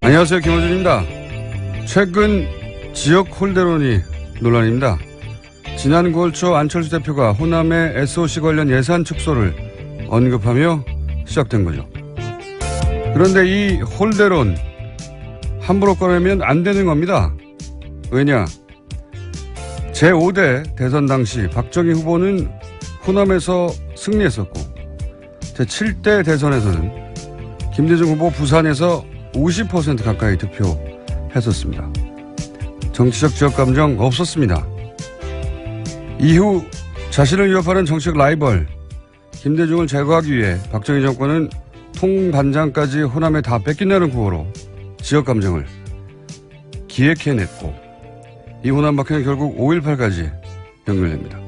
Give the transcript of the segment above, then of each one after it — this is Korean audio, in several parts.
안녕하세요. 김호준입니다. 최근 지역 홀대론이 논란입니다. 지난 9월 초 안철수 대표가 호남의 SOC 관련 예산 축소를 언급하며 시작된 거죠. 그런데 이 홀대론 함부로 꺼내면 안 되는 겁니다. 왜냐? 제5대 대선 당시 박정희 후보는 호남에서 승리했었고 제7대 대선에서는 김대중 후보 부산에서 50% 가까이 득표했었습니다. 정치적 지역 감정 없었습니다. 이후 자신을 위협하는 정치적 라이벌 김대중을 제거하기 위해 박정희 정권은 통반장까지 호남에 다 뺏긴다는 구호로 지역 감정을 기획해냈고 이 호남 박해는 결국 5.18까지 연결됩니다.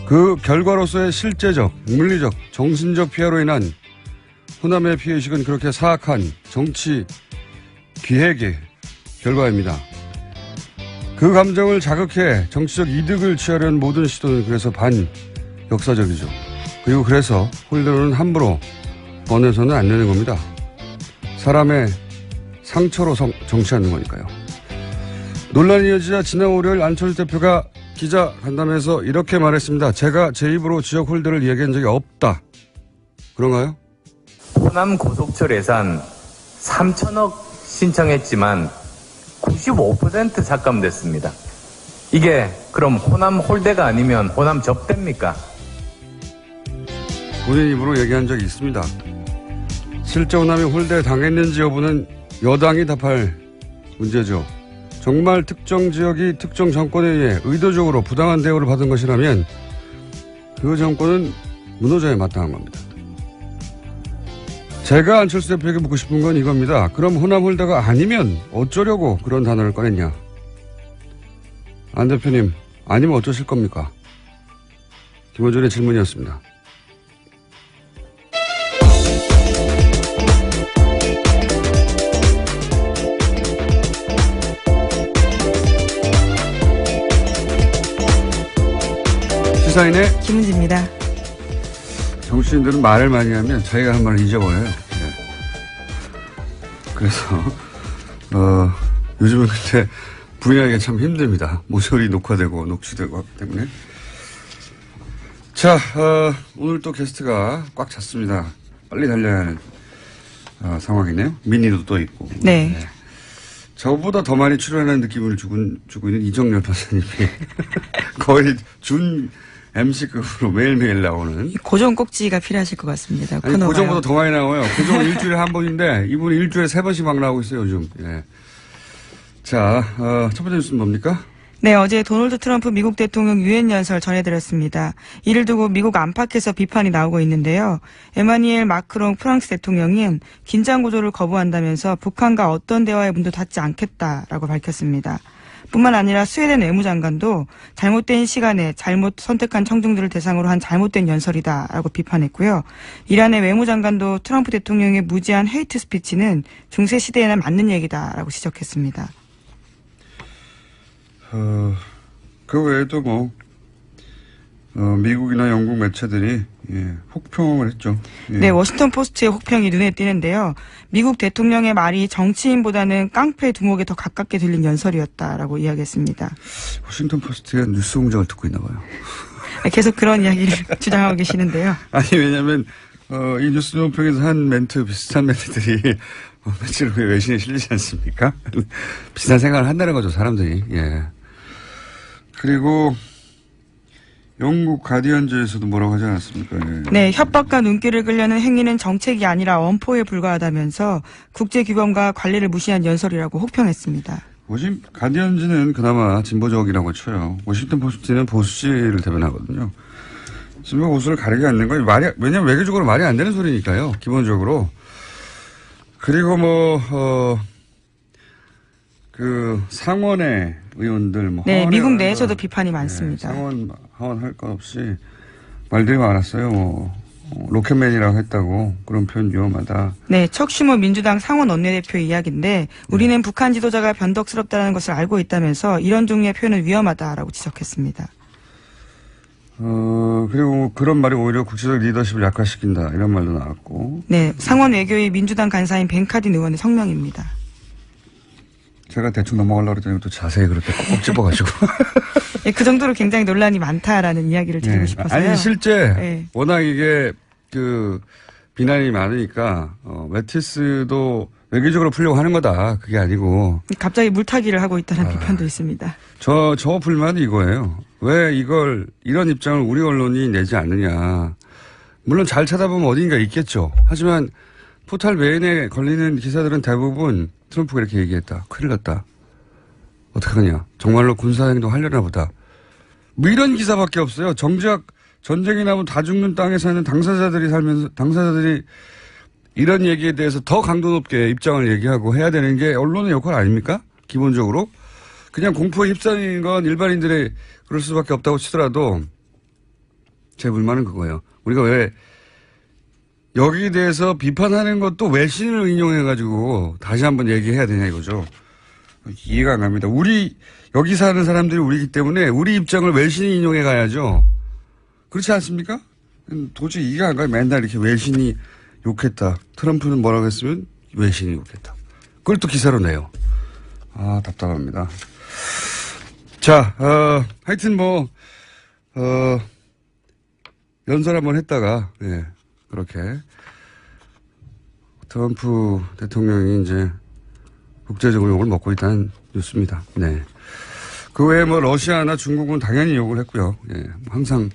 그 결과로서의 실제적, 물리적, 정신적 피해로 인한 호남의 피해의식은 그렇게 사악한 정치 기획의 결과입니다. 그 감정을 자극해 정치적 이득을 취하려는 모든 시도는 그래서 반역사적이죠. 그리고 그래서 홀대론은 함부로 꺼내서는 안 되는 겁니다. 사람의 상처로 정치하는 거니까요. 논란이 이어지자 지난 월요일 안철수 대표가 기자 간담회에서 이렇게 말했습니다. 제가 제 입으로 지역 홀대를 이야기한 적이 없다. 그런가요? 호남 고속철 예산 3천억 신청했지만 95% 삭감됐습니다. 이게 그럼 호남 홀대가 아니면 호남 접대입니까? 본인 입으로 얘기한 적이 있습니다. 실제 호남이 홀대 당했는지 여부는 여당이 답할 문제죠. 정말 특정 지역이 특정 정권에 의해 의도적으로 부당한 대우를 받은 것이라면 그 정권은 무너져야 마땅한 겁니다. 제가 안철수 대표에게 묻고 싶은 건 이겁니다. 그럼 호남 홀대가 아니면 어쩌려고 그런 단어를 꺼냈냐. 안 대표님, 아니면 어쩌실 겁니까? 김호준의 질문이었습니다. 시사인의 김은지입니다. 정치인들은 말을 많이 하면 자기가 한 말을 잊어버려요. 네. 그래서 요즘은 근데 부인하기가 참 힘듭니다. 모서리 녹화되고 녹취되고 하기 때문에. 자, 오늘 또 게스트가 꽉 찼습니다. 빨리 달려야 하는 상황이네요. 민니도 또 있고. 네. 네. 저보다 더 많이 출연하는 느낌을 주고 있는 이정열 박사님이 거의 준 MC급으로 매일매일 나오는. 고정 꼭지가 필요하실 것 같습니다. 아니, 고정보다 더 많이 나와요. 고정은 일주일에 한 번인데 이분은 일주일에 3번씩 막 나오고 있어요, 요즘. 예. 자, 첫 번째 뉴스는 뭡니까? 네, 어제 도널드 트럼프 미국 대통령 유엔 연설 전해드렸습니다. 이를 두고 미국 안팎에서 비판이 나오고 있는데요. 에마니엘 마크롱 프랑스 대통령은 긴장 구조를 거부한다면서 북한과 어떤 대화의 문도 닫지 않겠다라고 밝혔습니다. 뿐만 아니라 스웨덴 외무장관도 잘못된 시간에 잘못 선택한 청중들을 대상으로 한 잘못된 연설이다라고 비판했고요. 이란의 외무장관도 트럼프 대통령의 무지한 헤이트 스피치는 중세 시대에는 맞는 얘기다라고 지적했습니다. 그 외에도 미국이나 영국 매체들이 혹평을 했죠. 예. 네, 워싱턴 포스트의 혹평이 눈에 띄는데요. 미국 대통령의 말이 정치인보다는 깡패 두목에 더 가깝게 들린 연설이었다라고 이야기했습니다. 워싱턴 포스트가 뉴스 공장을 듣고 있나 봐요. 계속 그런 이야기를 주장하고 계시는데요. 아니, 왜냐면 이 뉴스 논평에서 한 멘트 비슷한 멘트들이 며칠 후에 외신에 실리지 않습니까? 비슷한 생각을 한다는 거죠, 사람들이. 예. 그리고 영국 가디언즈에서도 뭐라고 하지 않았습니까? 예. 네, 협박과 눈길을 끌려는 행위는 정책이 아니라 엄포에 불과하다면서 국제규범과 관리를 무시한 연설이라고 혹평했습니다. 가디언즈는 그나마 진보적이라고 쳐요. 워싱턴 포스트는 보수지를 대변하거든요. 진보 보수를 가리지 않는 건 왜냐면 외교적으로 말이 안 되는 소리니까요. 기본적으로. 그리고 그 상원의 의원들 네, 미국 내에서도 비판이 많습니다. 네, 하원 할 것 없이 말들이 많았어요. 로켓맨이라고 했다고 그런 표현 위험하다. 네, 척 슈머 민주당 상원 원내대표 이야기인데 우리는 북한 지도자가 변덕스럽다는 것을 알고 있다면서 이런 종류의 표현은 위험하다라고 지적했습니다. 그리고 그런 말이 오히려 국제적 리더십을 약화시킨다 이런 말도 나왔고. 네, 상원 외교위 민주당 간사인 벤카딘 의원의 성명입니다. 제가 대충 넘어가려고 그랬더니 또 자세히 그렇게 꼭 집어가지고. 예, 그 정도로 굉장히 논란이 많다라는 이야기를 드리고 네. 싶어서요. 아니, 실제, 네. 워낙 이게, 비난이 많으니까, 메티스도 외교적으로 풀려고 하는 거다. 그게 아니고. 갑자기 물타기를 하고 있다는 비판도 있습니다. 저 불만이 이거예요. 왜 이런 입장을 우리 언론이 내지 않느냐. 물론 잘 찾아보면 어딘가 있겠죠. 하지만 포탈 메인에 걸리는 기사들은 대부분 트럼프가 이렇게 얘기했다. 큰일 났다. 어떡하냐. 정말로 군사행동 하려나 보다. 뭐 이런 기사밖에 없어요. 정작 전쟁이 나면 다 죽는 땅에 사는 당사자들이 이런 얘기에 대해서 더 강도 높게 입장을 얘기하고 해야 되는 게 언론의 역할 아닙니까? 기본적으로. 그냥 공포에 휩싸이는 건 일반인들의 그럴 수밖에 없다고 치더라도 제 불만은 그거예요. 우리가 왜 여기에 대해서 비판하는 것도 외신을 인용해가지고 다시 한번 얘기해야 되냐 이거죠. 이해가 안 갑니다. 여기 사는 사람들이 우리이기 때문에 우리 입장을 외신이 인용해 가야죠. 그렇지 않습니까? 도저히 이해가 안 가요. 맨날 이렇게 외신이 욕했다. 트럼프는 뭐라고 했으면 외신이 욕했다. 그걸 또 기사로 내요. 아, 답답합니다. 자, 하여튼 연설 한번 했다가, 예, 그렇게. 트럼프 대통령이 이제 국제적으로 욕을 먹고 있다는 뉴스입니다. 네. 그 외에 러시아나 중국은 당연히 욕을 했고요. 예, 항상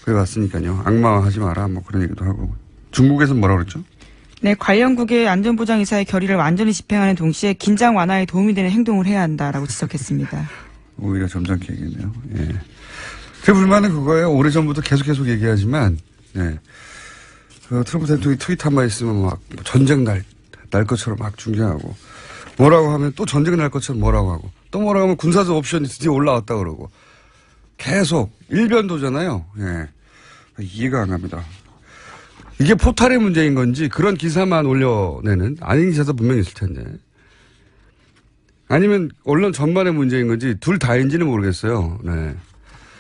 그래왔으니까요. 악마화하지 마라, 그런 얘기도 하고. 중국에서는 뭐라 그랬죠? 네, 관련국의 안전보장이사의 결의를 완전히 집행하는 동시에 긴장 완화에 도움이 되는 행동을 해야 한다라고 지적했습니다. 오히려 점잖게 얘기했네요. 예. 제 불만은 그거예요. 오래전부터 계속 얘기하지만, 예. 트럼프 대통령이 트윗 한번 있으면 전쟁 날 것처럼 막 중계하고, 뭐라고 하면 또 전쟁 날 것처럼 뭐라고 하고, 또 뭐라고 하면 군사적 옵션이 드디어 올라왔다 그러고, 계속 일변도잖아요. 예. 이해가 안 갑니다. 이게 포탈의 문제인 건지 그런 기사만 올려내는 아닌 기사도 분명히 있을 텐데. 아니면 언론 전반의 문제인 건지 둘 다인지는 모르겠어요. 네.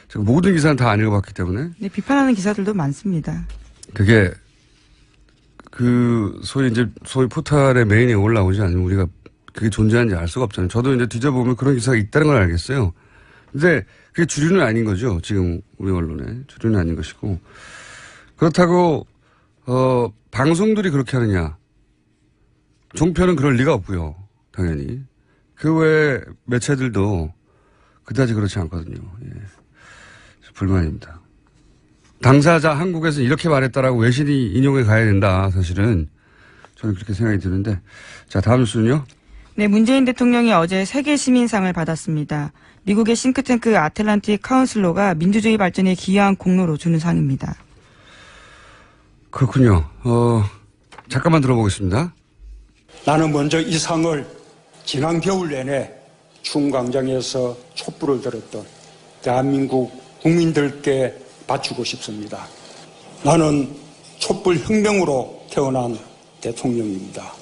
제가 모든 기사는 다 안 읽어봤기 때문에. 네, 비판하는 기사들도 많습니다. 그게 소위 포탈의 메인에 올라오지 않으면 우리가 그게 존재하는지 알 수가 없잖아요. 저도 이제 뒤져보면 그런 기사가 있다는 걸 알겠어요. 근데 그게 주류는 아닌 거죠. 지금 우리 언론에. 주류는 아닌 것이고. 그렇다고 방송들이 그렇게 하느냐. 종편은 그럴 리가 없고요. 당연히. 그 외 매체들도 그다지 그렇지 않거든요. 예. 불만입니다. 당사자 한국에서는 이렇게 말했다라고 외신이 인용해 가야 된다. 사실은 저는 그렇게 생각이 드는데. 자, 다음 뉴스는요. 네, 문재인 대통령이 어제 세계 시민상을 받았습니다. 미국의 싱크탱크 아틀란틱 카운슬로가 민주주의 발전에 기여한 공로로 주는 상입니다. 그렇군요. 잠깐만 들어보겠습니다. 나는 먼저 이 상을 지난 겨울 내내 충광장에서 촛불을 들었던 대한민국 국민들께 바치고 싶습니다. 나는 촛불 혁명으로 태어난 대통령입니다.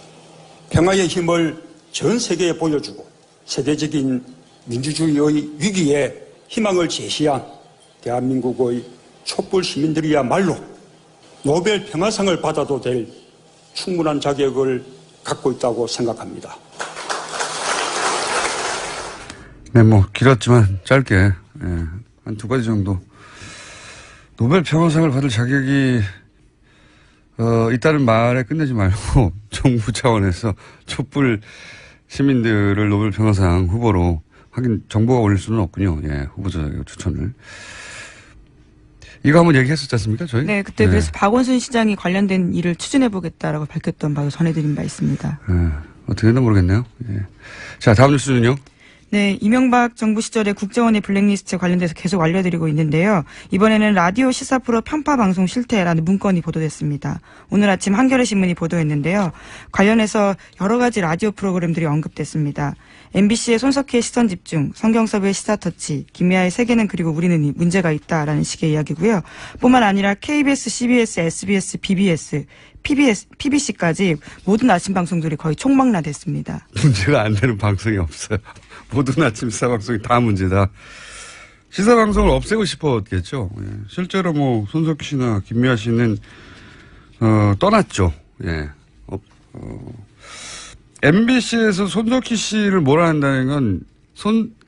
평화의 힘을 전 세계에 보여주고 세계적인 민주주의의 위기에 희망을 제시한 대한민국의 촛불 시민들이야말로 노벨 평화상을 받아도 될 충분한 자격을 갖고 있다고 생각합니다. 네, 길었지만 짧게, 예, 한 두 가지 정도. 노벨 평화상을 받을 자격이, 있다는 말에 끝내지 말고, 정부 차원에서 촛불 시민들을 노벨 평화상 후보로, 하긴 정부가 올릴 수는 없군요. 예, 후보자 자격 추천을. 이거 한번 얘기했었지 않습니까, 저희? 네, 그때 그래서 박원순 시장이 관련된 일을 추진해보겠다라고 밝혔던 바로 전해드린 바 있습니다. 어떻게 됐나 모르겠네요. 예. 자, 다음 뉴스는요. 네, 이명박 정부 시절에 국정원의 블랙리스트 관련돼서 계속 알려드리고 있는데요. 이번에는 라디오 시사 프로 편파 방송 실태라는 문건이 보도됐습니다. 오늘 아침 한겨레 신문이 보도했는데요. 관련해서 여러 가지 라디오 프로그램들이 언급됐습니다. MBC의 손석희의 시선집중, 성경섭의 시사터치, 김미아의 세계는 그리고 우리는 문제가 있다라는 식의 이야기고요. 뿐만 아니라 KBS, CBS, SBS, BBS, PBC까지 모든 아침 방송들이 거의 총망라됐습니다. 문제가 안 되는 방송이 없어요. 모든 아침 시사방송이 다 문제다. 시사방송을 없애고 싶었겠죠. 예. 실제로 손석희 씨나 김미아 씨는, 떠났죠. 예. MBC에서 손석희 씨를 몰아낸다는 건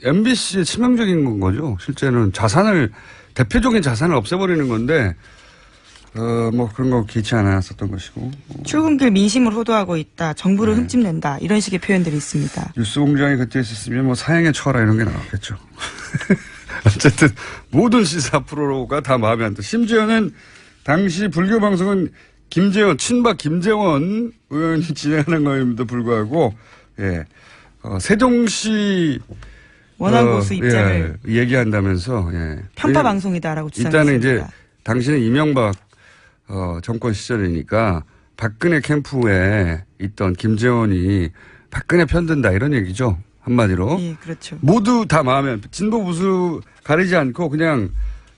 MBC의 치명적인 거죠. 실제는 대표적인 자산을 없애버리는 건데, 뭐 그런 거 기치 않았었던 것이고. 출근길 민심을 호도하고 있다. 정부를 흠집낸다. 이런 식의 표현들이 있습니다. 뉴스공장이 그때 있었으면 뭐 사형에 처하라 이런 게 나왔겠죠. 어쨌든 모든 시사 프로가 다 마음에 안 들어. 심지어는 당시 불교 방송은 친박 김재원 의원이 진행하는 거임에도 불구하고, 예, 세종시 원안보수 입장을 얘기한다면서, 예. 편파 방송이다라고 주장했습니다. 일단은 이제 당시는 이명박 정권 시절이니까 박근혜 캠프에 있던 김재원이 박근혜 편든다 이런 얘기죠. 한마디로. 예, 그렇죠. 모두 다 마음에 진보 보수 가리지 않고 그냥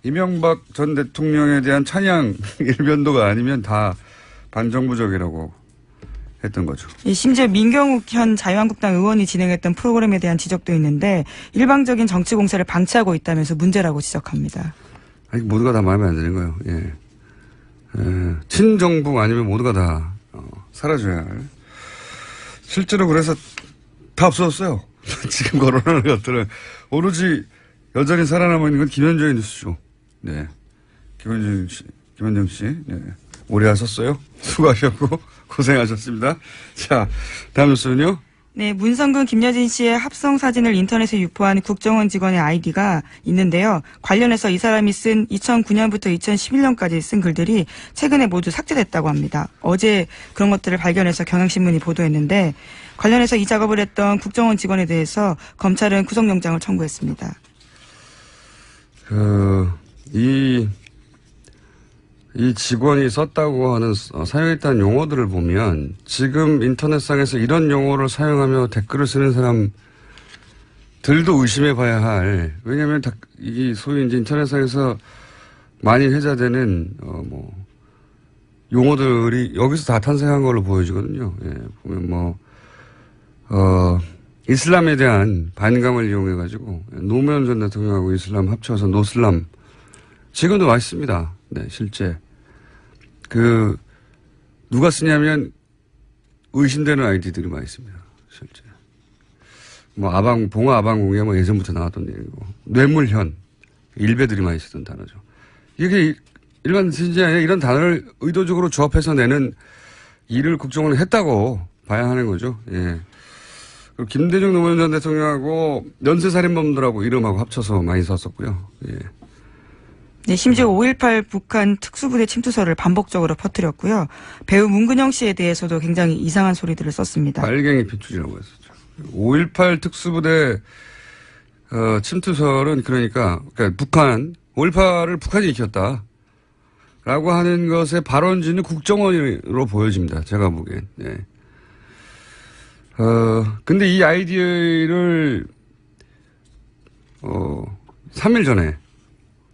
이명박 전 대통령에 대한 찬양 일변도가 아니면 다 반정부적이라고 했던 거죠. 예, 심지어 민경욱 현 자유한국당 의원이 진행했던 프로그램에 대한 지적도 있는데 일방적인 정치 공세를 방치하고 있다면서 문제라고 지적합니다. 아니, 모두가 다 마음에 안 드는 거예요. 예. 친정부 아니면 모두가 다 사라져야 할. 실제로 그래서 다 없어졌어요. 지금 거론하는 것들은 오로지 여전히 살아남아 있는 건 김현정의 뉴스죠. 네. 김현정 씨. 네. 오래 하셨어요. 수고하셨고 고생하셨습니다. 자, 다음 뉴스는요. 네, 문성근 김여진 씨의 합성 사진을 인터넷에 유포한 국정원 직원의 아이디가 있는데요. 관련해서 이 사람이 쓴 2009년부터 2011년까지 쓴 글들이 최근에 모두 삭제됐다고 합니다. 어제 그런 것들을 발견해서 경향신문이 보도했는데 관련해서 이 작업을 했던 국정원 직원에 대해서 검찰은 구속영장을 청구했습니다. 이 직원이 썼다고 하는 사용했다는 용어들을 보면 지금 인터넷상에서 이런 용어를 사용하며 댓글을 쓰는 사람들도 의심해 봐야 할. 왜냐하면 이 소위 이제 인터넷상에서 많이 회자되는 용어들이 여기서 다 탄생한 걸로 보여지거든요. 예, 보면 이슬람에 대한 반감을 이용해 가지고 노무현 전 대통령하고 이슬람 합쳐서 노슬람 지금도 맛있습니다. 네, 실제. 누가 쓰냐면 의심되는 아이디들이 많이 있습니다. 실제. 봉화 아방공에 예전부터 나왔던 얘기고. 뇌물현. 일베들이 많이 쓰던 단어죠. 이게 일반 진지 아니라 이런 단어를 의도적으로 조합해서 내는 일을 국정원은 했다고 봐야 하는 거죠. 예. 그리고 김대중 노무현 전 대통령하고 연쇄살인범들하고 이름하고 합쳐서 많이 썼었고요. 예. 네, 심지어 5.18 북한 특수부대 침투설을 반복적으로 퍼뜨렸고요. 배우 문근영 씨에 대해서도 굉장히 이상한 소리들을 썼습니다. 빨갱이 핏줄이라고 했었죠. 5.18 특수부대 침투설은 그러니까 5.18을 북한이 일으켰다. 라고 하는 것의 발원지는 국정원으로 보여집니다. 제가 보기엔. 네. 근데 이 아이디어를 3일 전에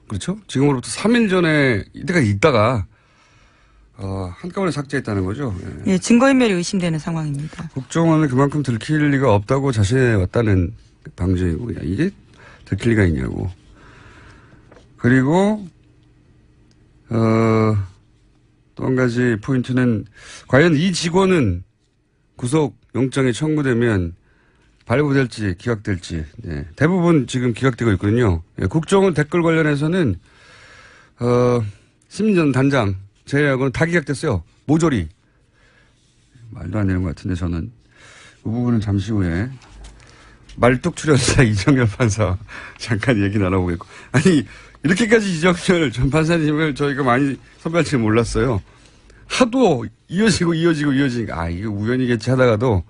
그렇죠? 지금으로부터 3일 전에 이때가 있다가 한꺼번에 삭제했다는 거죠. 예, 증거인멸이 의심되는 상황입니다. 국정원은 그만큼 들킬 리가 없다고 자신해 왔다는 방증이고 이게 들킬 리가 있냐고. 그리고 또 한 가지 포인트는 과연 이 직원은 구속 영장이 청구되면 발부될지 기각될지. 네. 대부분 지금 기각되고 있거든요. 네. 국정원 댓글 관련해서는 심리전 단장 제외하고는 다 기각됐어요. 모조리. 말도 안 되는 것 같은데 저는 그 부분은 잠시 후에 말뚝 출연사 이정열 판사 잠깐 얘기 나눠보겠고. 아니 이렇게까지 이정열 전 판사님을 저희가 많이 선배할 줄 몰랐어요. 하도 이어지니까 이게 우연이겠지 하다가도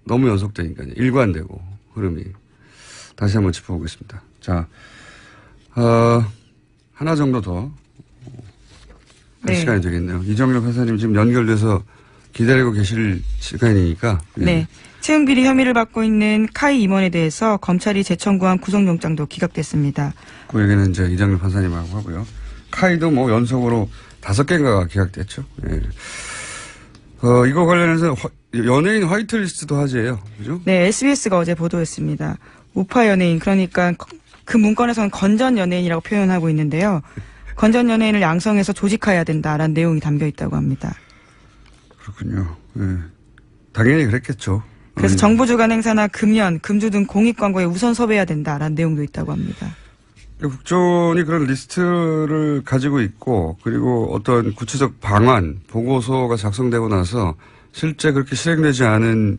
너무 연속되니까요. 일관되고 흐름이. 다시 한번 짚어보겠습니다. 자, 하나 정도 더 할 네. 시간이 되겠네요. 이정렬 판사님 지금 연결돼서 기다리고 계실 시간이니까. 네. 채용비리 혐의를 받고 있는 카이 임원에 대해서 검찰이 재청구한 구속영장도 기각됐습니다. 그 얘기는 이제 이정렬 판사님하고 하고요. 카이도 연속으로 5개인가가 기각됐죠. 예. 이거 관련해서 연예인 화이트리스트도 화제예요. 그죠? 네, SBS가 어제 보도했습니다. 우파 연예인, 그러니까 그 문건에서는 건전 연예인이라고 표현하고 있는데요. 건전 연예인을 양성해서 조직화해야 된다라는 내용이 담겨 있다고 합니다. 그렇군요. 예. 당연히 그랬겠죠. 그래서 정부 주관 행사나 금연, 금주 등 공익 광고에 우선 섭외해야 된다라는 내용도 있다고 합니다. 국정원이 그런 리스트를 가지고 있고 그리고 어떤 구체적 방안, 보고서가 작성되고 나서 실제 그렇게 실행되지 않은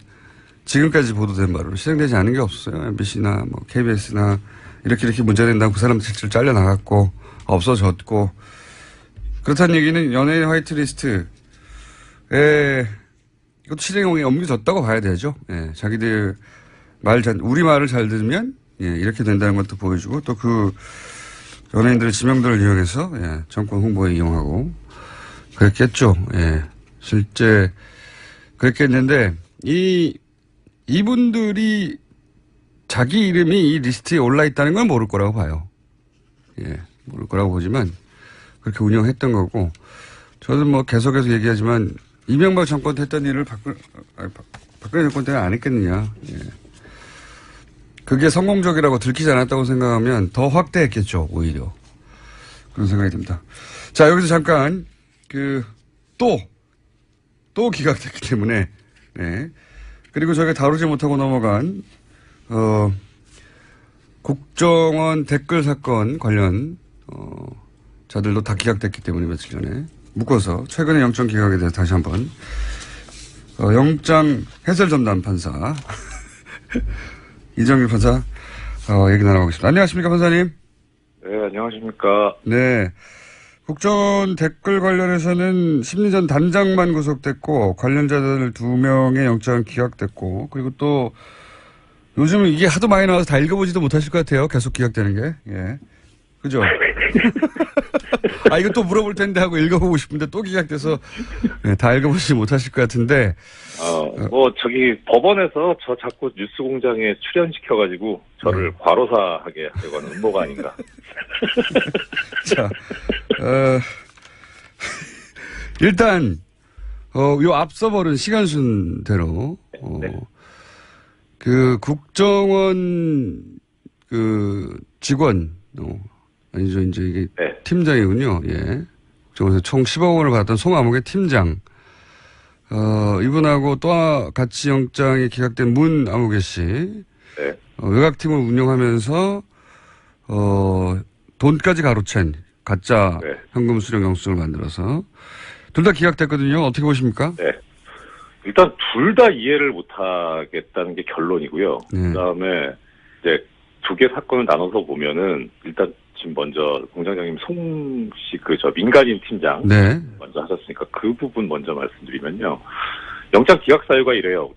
지금까지 보도된 바로 실행되지 않은 게 없어요. MBC나 뭐 KBS나 이렇게 문제가 된다고 그 사람들 실제로 잘려나갔고 없어졌고 그렇다는 얘기는 연예인 화이트리스트에 이것도 실행에 옮겨졌다고 봐야 되죠. 예, 자기들 우리 말을 잘 들으면 예, 이렇게 된다는 것도 보여주고 또 그 연예인들의 지명도를 이용해서 예, 정권 홍보에 이용하고 그랬겠죠. 예, 실제 그랬겠는데 이분들이 자기 이름이 이 리스트에 올라 있다는 건 모를 거라고 봐요. 예, 모를 거라고 보지만 그렇게 운영했던 거고 저는 뭐 계속해서 얘기하지만 이명박 정권 때 했던 일을 박근혜 정권 때는 안 했겠느냐. 예. 그게 성공적이라고 들키지 않았다고 생각하면 더 확대했겠죠, 오히려. 그런 생각이 듭니다. 자, 여기서 잠깐, 또 기각됐기 때문에, 네. 그리고 저희가 다루지 못하고 넘어간, 국정원 댓글 사건 관련, 자들도 다 기각됐기 때문에 며칠 전에 묶어서 최근의 영장 기각에 대해서 다시 한번, 영장 해설 전담 판사. 이정규 판사, 얘기 나눠보겠습니다. 안녕하십니까, 판사님? 네, 안녕하십니까. 네. 국정원 댓글 관련해서는 심리전 단장만 구속됐고, 관련자들 2명의 영장은 기각됐고, 그리고 또, 요즘 이게 하도 많이 나와서 다 읽어보지도 못하실 것 같아요. 계속 기각되는 게. 예. 그죠? 이거 또 물어볼 텐데 하고 읽어보고 싶은데 또 기각돼서, 네, 다 읽어보지 못하실 것 같은데, 법원에서 저 자꾸 뉴스 공장에 출연시켜가지고 저를 과로사하게 하려고 하는 음모가 아닌가. 자, 일단, 요 앞서 버린 시간 순대로, 네. 그 국정원 직원, 아니죠, 이제 이게 네. 팀장이군요. 예. 국정원에서 총 10억 원을 받았던 송암흑의 팀장. 이분하고 또 같이 영장이 기각된 문아무개 씨. 네. 외곽팀을 운영하면서, 돈까지 가로챈 가짜 네. 현금 수령 영수증을 만들어서. 둘 다 기각됐거든요. 어떻게 보십니까? 네. 일단 둘 다 이해를 못하겠다는 게 결론이고요. 네. 그다음에 이제 두 개 사건을 나눠서 보면은 일단 지금 먼저 공장장님 송 씨 민간인 팀장 네. 먼저 하셨으니까 그 부분 먼저 말씀드리면요. 영장 기각 사유가 이래요.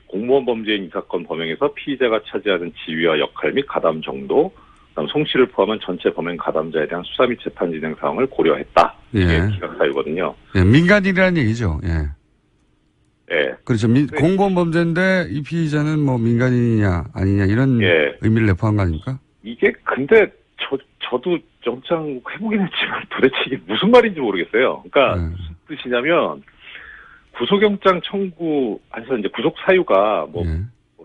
공무원 범죄인 이 사건 범행에서 피의자가 차지하는 지위와 역할 및 가담 정도, 그다음 송 씨를 포함한 전체 범행 가담자에 대한 수사 및 재판 진행 상황을 고려했다. 이게 예. 기각 사유거든요. 예, 민간인이라는 얘기죠. 예. 예. 그렇죠. 공무원 범죄인데 이 피의자는 뭐 민간인이냐 아니냐 이런 예. 의미를 내포한 거 아닙니까? 이게 근데 저도 영장 해보긴 했지만 도대체 이게 무슨 말인지 모르겠어요. 그러니까 네. 무슨 뜻이냐면 구속영장 청구해서 이제 구속 사유가 예.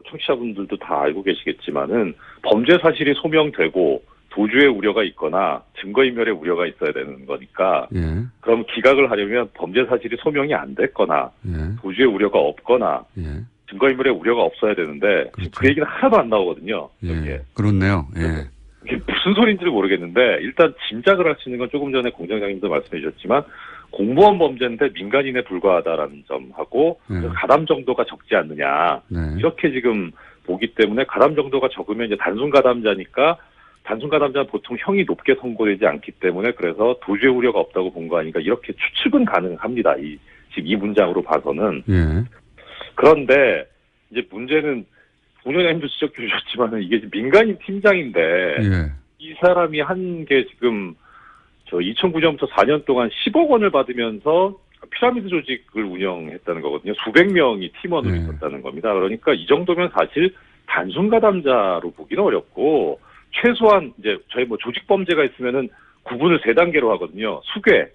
청취자분들도 다 알고 계시겠지만은 범죄 사실이 소명되고 도주의 우려가 있거나 증거인멸의 우려가 있어야 되는 거니까 예. 그럼 기각을 하려면 범죄 사실이 소명이 안 됐거나 예. 도주의 우려가 없거나 예. 증거인멸의 우려가 없어야 되는데 그렇죠. 그 얘기는 하나도 안 나오거든요. 예. 여기에. 그렇네요. 예. 이게 무슨 소리인지 모르겠는데 일단 짐작을 할 수 있는 건 조금 전에 공장장님도 말씀해 주셨지만 공무원 범죄인데 민간인에 불과하다라는 점하고 네. 가담 정도가 적지 않느냐 네. 이렇게 지금 보기 때문에 가담 정도가 적으면 이제 단순 가담자니까 단순 가담자는 보통 형이 높게 선고되지 않기 때문에 그래서 도주의 우려가 없다고 본 거 아닌가 이렇게 추측은 가능합니다. 지금 이 문장으로 봐서는. 예. 그런데 이제 문제는 공장장님도 지적해 주셨지만은 이게 민간인 팀장인데 예. 이 사람이 한 게 지금 2009년부터 4년 동안 10억 원을 받으면서 피라미드 조직을 운영했다는 거거든요. 수백 명이 팀원으로 네. 있었다는 겁니다. 그러니까 이 정도면 사실 단순 가담자로 보기는 어렵고 최소한 이제 저희 조직 범죄가 있으면은 구분을 3단계로 하거든요. 수괴,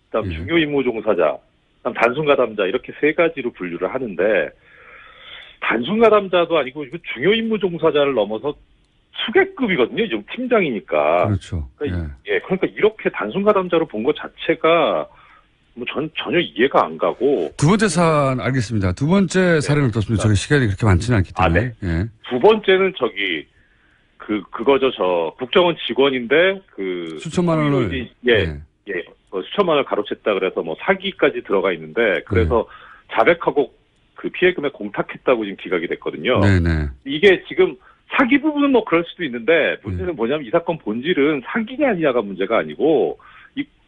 그다음 예. 중요 임무 종사자, 그다음 단순 가담자 이렇게 3가지로 분류를 하는데 단순 가담자도 아니고 중요 임무 종사자를 넘어서 수계급이거든요. 지금 팀장이니까. 그렇죠. 그러니까, 그러니까 이렇게 단순 가담자로 본 것 자체가 전혀 이해가 안 가고. 두 번째 사안 알겠습니다. 두 번째 사례는 어떻습니까? 저희 시간이 그렇게 많지는 않기 때문에. 네. 예. 두 번째는 그거죠. 국정원 직원인데 수천만 원을. 수천만 원을 가로챘다 그래서 사기까지 들어가 있는데 그래서 자백하고 그 피해금에 공탁했다고 지금 기각이 됐거든요. 네네. 이게 지금 사기 부분은 그럴 수도 있는데 문제는 뭐냐면 이 사건 본질은 사기냐 아니냐가 문제가 아니고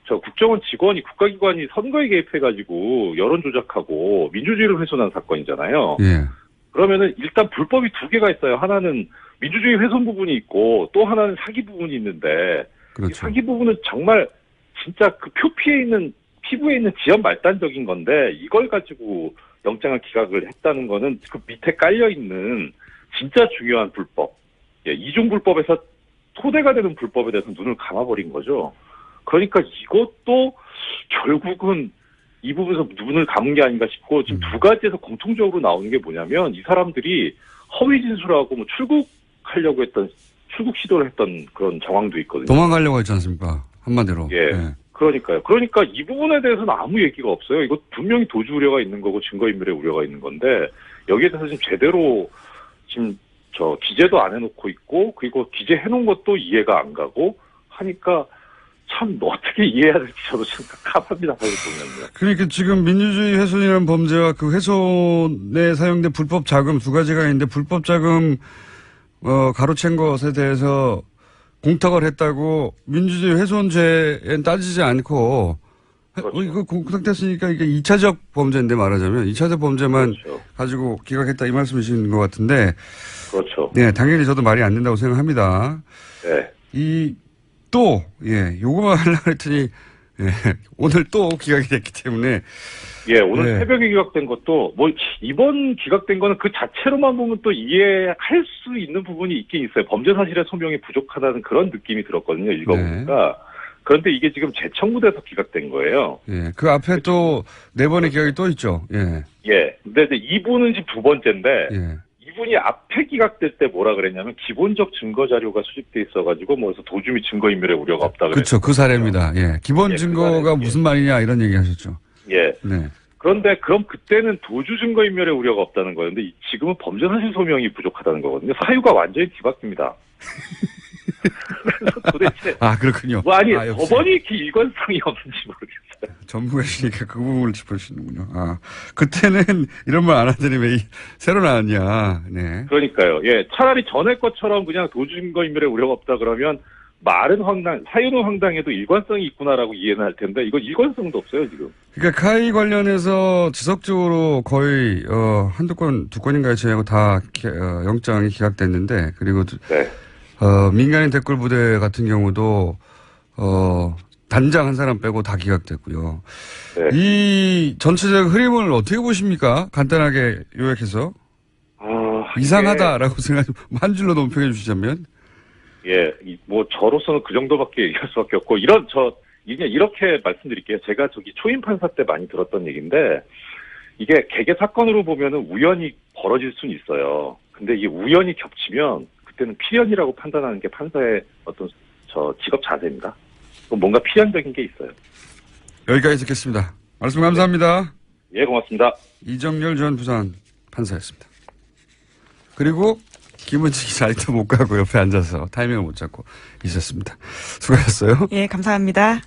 저 국정원 직원이 국가기관이 선거에 개입해가지고 여론 조작하고 민주주의를 훼손한 사건이잖아요. 예. 그러면은 일단 불법이 두 개가 있어요. 하나는 민주주의 훼손 부분이 있고 또 하나는 사기 부분이 있는데 그렇죠. 이 사기 부분은 정말 진짜 그 표피에 있는 피부에 있는 지연 말단적인 건데 이걸 가지고 영장을 기각을 했다는 거는 그 밑에 깔려 있는 진짜 중요한 불법, 이중 불법에서 토대가 되는 불법에 대해서 눈을 감아버린 거죠. 그러니까 이것도 결국은 이 부분에서 눈을 감은 게 아닌가 싶고 지금 두 가지에서 공통적으로 나오는 게 뭐냐면 이 사람들이 허위 진술하고 출국하려고 했던 출국 시도를 했던 그런 정황도 있거든요. 도망가려고 했지 않습니까? 한마디로. 예. 그러니까요. 그러니까 이 부분에 대해서는 아무 얘기가 없어요. 이거 분명히 도주 우려가 있는 거고 증거인멸의 우려가 있는 건데 여기에 대해서 지금 제대로 지금 기재도 안 해놓고 있고 그리고 기재해놓은 것도 이해가 안 가고 하니까 참 어떻게 이해해야 될지 저도 참 갑갑합니다. 사실 보면요. 그러니까 지금 민주주의 훼손이라는 범죄와 그 훼손에 사용된 불법 자금 두 가지가 있는데 불법 자금 가로챈 것에 대해서 공탁을 했다고 민주주의 훼손죄엔 따지지 않고 그렇죠. 이거 공탁됐으니까 이게 2차적 범죄인데 말하자면 2차적 범죄만 그렇죠. 가지고 기각했다 이 말씀이신 것 같은데 그렇죠. 네, 당연히 저도 말이 안 된다고 생각합니다. 네. 요거만 하려고 했더니 오늘 또 기각이 됐기 때문에 오늘 새벽에 기각된 것도 이번 기각된 거는 그 자체로만 보면 또 이해할 수 있는 부분이 있긴 있어요. 범죄 사실의 소명이 부족하다는 그런 느낌이 들었거든요. 읽어보니까. 그런데 이게 지금 재청구돼서 기각된 거예요. 그 앞에 또 네 번의 기각이 또 있죠. 근데 이제 이분은 지금 두 번째인데 이분이 앞에 기각될 때 뭐라 그랬냐면 기본적 증거 자료가 수집돼 있어가지고 그래서 도주 및 증거인멸의 우려가 없다 그랬어요. 그렇죠. 그 사례입니다. 기본 증거가 무슨 말이냐 이런 얘기 하셨죠. 그런데 그럼 그때는 도주 증거인멸의 우려가 없다는 거였는데 지금은 범죄 사실 소명이 부족하다는 거거든요. 사유가 완전히 뒤바뀝니다. 그래서 도대체 그렇군요. 법원이 이렇게 일관성이 없는지 모르겠어요. 전문가시니까 그 부분을 짚어주시는군요. 그때는 이런 말 안 하더니 왜 새로 나왔냐. 네. 그러니까요. 차라리 전에 것처럼 그냥 도주 증거인멸의 우려가 없다 그러면 말은 사유는 황당해도 일관성이 있구나라고 이해는 할 텐데 이건 일관성도 없어요 지금. 그러니까 카이 관련해서 지속적으로 거의 두 건인가요? 제하고 다 영장이 기각됐는데 그리고 민간인 댓글 부대 같은 경우도 단장 한 사람 빼고 다 기각됐고요. 이 전체적 흐름을 어떻게 보십니까? 간단하게 요약해서. 이상하다라고 생각 한 줄로 논평해 주시자면. 저로서는 그 정도밖에 얘기할 수밖에 없고, 이렇게 말씀드릴게요. 제가 초임 판사 때 많이 들었던 얘기인데, 이게 개개 사건으로 보면은 우연히 벌어질 수는 있어요. 근데 이게 우연히 겹치면, 그때는 필연이라고 판단하는 게 판사의 어떤, 직업 자세입니다. 뭔가 필연적인 게 있어요. 여기까지 듣겠습니다. 말씀 감사합니다. 고맙습니다. 이정열 전 부산 판사였습니다. 그리고, 김은지 기자 아직도 못 가고 옆에 앉아서 타이밍을 못 잡고 있었습니다. 수고하셨어요. 감사합니다.